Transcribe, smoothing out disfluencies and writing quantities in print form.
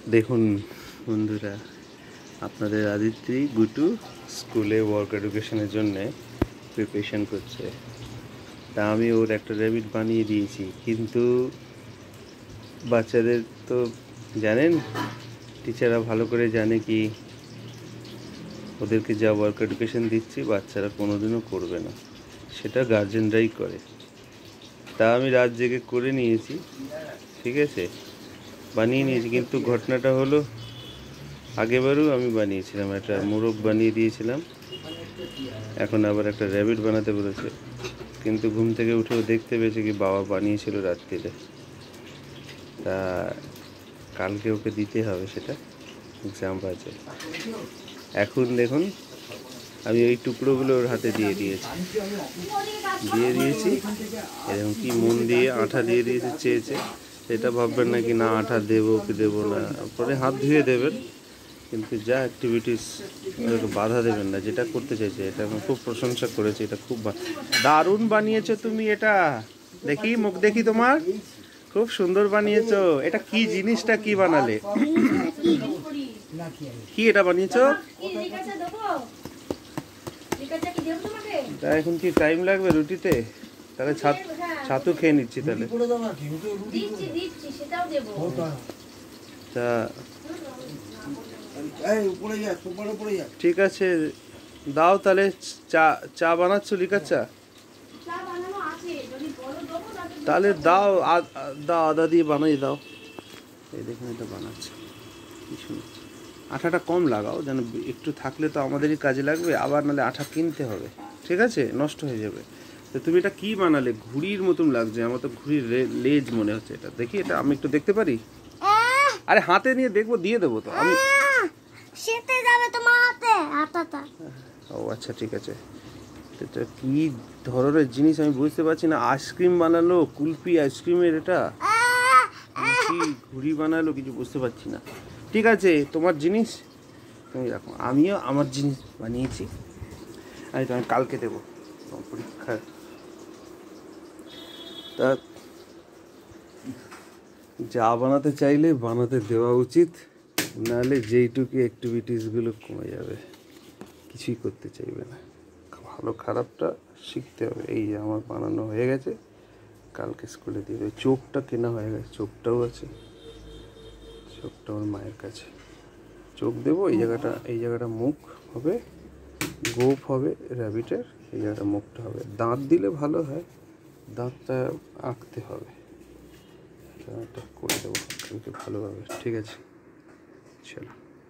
দেখুন বন্ধুরা, আপনাদের আদিত্রি গুটু স্কুলে ওয়ার্ক এডুকেশনের জন্য প্রিপারেশন করছে। তা আমি ওর একটা র্যাবিট বানিয়ে দিয়েছি, কিন্তু বাচ্চাদের তো জানেন, টিচাররা ভালো করে জানে কি ওদেরকে যা ওয়ার্ক এডুকেশন দিচ্ছি বাচ্চারা কোনোদিনও করবে না, সেটা গার্জেনরাই করে। তা আমি রাত জেগে করে নিয়েছি, ঠিক আছে, বানিয়ে নিয়েছি। কিন্তু ঘটনাটা হলো, আগেবারও আমি বানিয়েছিলাম, একটা মোরগ বানিয়ে দিয়েছিলাম, এখন আবার একটা র্যাবিট বানাতে বলেছে। কিন্তু ঘুম থেকে উঠেও দেখতে পেয়েছে কি বাবা বানিয়েছিল রাত্রিরে। তা কালকে ওকে দিতে হবে, সেটা এক্সাম আছে। এখন দেখুন আমি ওই টুকরোগুলো ওর হাতে দিয়ে দিয়েছি এরকম কি মন দিয়ে আঠা দিয়ে দিয়েছে, চেয়েছে। এটা ভাববেন না কি না আঠা দেবো কি দেবো না, পরে হাত ধুয়ে দেবেন, কিন্তু যা অ্যাক্টিভিটিস বাধা দেবেন না, যেটা করতে চাইছে। এটা আমি খুব প্রশংসা করেছি, এটা খুব দারুণ বানিয়েছো তুমি। এটা দেখি, মুখ দেখি তোমার, খুব সুন্দর বানিয়েছো। এটা কি জিনিসটা কি বানালে, কি এটা বানিয়েছো? তা এখন কি টাইম লাগবে রুটিতে? তাহলে ছাতু খেয়ে নিচ্ছি তাহলে। তা ঠিক আছে, দাও তাহলে। চা বানাচ্ছ, লিকার চা? তাহলে দাও, দাও আদা দিয়ে বানাই দাও। এই দেখুন এটা বানাচ্ছে, কি সুন্দর। আঠাটা কম লাগাও, যেন একটু থাকলে তো আমাদেরই কাজে লাগবে, আবার নাহলে আঠা কিনতে হবে, ঠিক আছে, নষ্ট হয়ে যাবে। তো তুমি এটা কি বানালে? ঘুড়ির মতন লাগছে আমার তো, ঘুড়ির লেজ মনে হচ্ছে এটা। দেখি এটা আমি একটু দেখতে পারি? আরে হাতে নিয়ে দেখবো, দিয়ে দেবো তো আমি। ও আচ্ছা ঠিক আছে। এটা কি ধরনের জিনিস আমি বুঝতে পারছি না। আইসক্রিম বানালো, কুলফি আইসক্রিমের, এটা কি ঘুড়ি বানালো কিছু বুঝতে পারছি না। ঠিক আছে, তোমার জিনিস তুমি রাখো, আমিও আমার জিনিস বানিয়েছি, আমি তোমায় কালকে দেবো পরীক্ষার। তা যা বানাতে চাইলে বানাতে দেওয়া উচিত, নাহলে যেইটুকু অ্যাক্টিভিটিসগুলো কমে যাবে, কিছুই করতে চাইবে না। ভালো খারাপটা শিখতে হবে। এই যে আমার বানানো হয়ে গেছে, কালকে স্কুলে দিয়ে দেবে। চোখটা কেনা হয়ে গেছে, চোখটাও আছে, চোখটা আমার মায়ের কাছে। চোখ দেবো, এই জায়গাটা মুখ হবে, গোপ হবে র্যাবিটের, এই জায়গাটা মুখটা হবে। দাঁত দিলে ভালো হয়, দাঁতটা আঁকতে হবে, এটা করে দেবো কালকে ভালোভাবে, ঠিক আছে? চলো।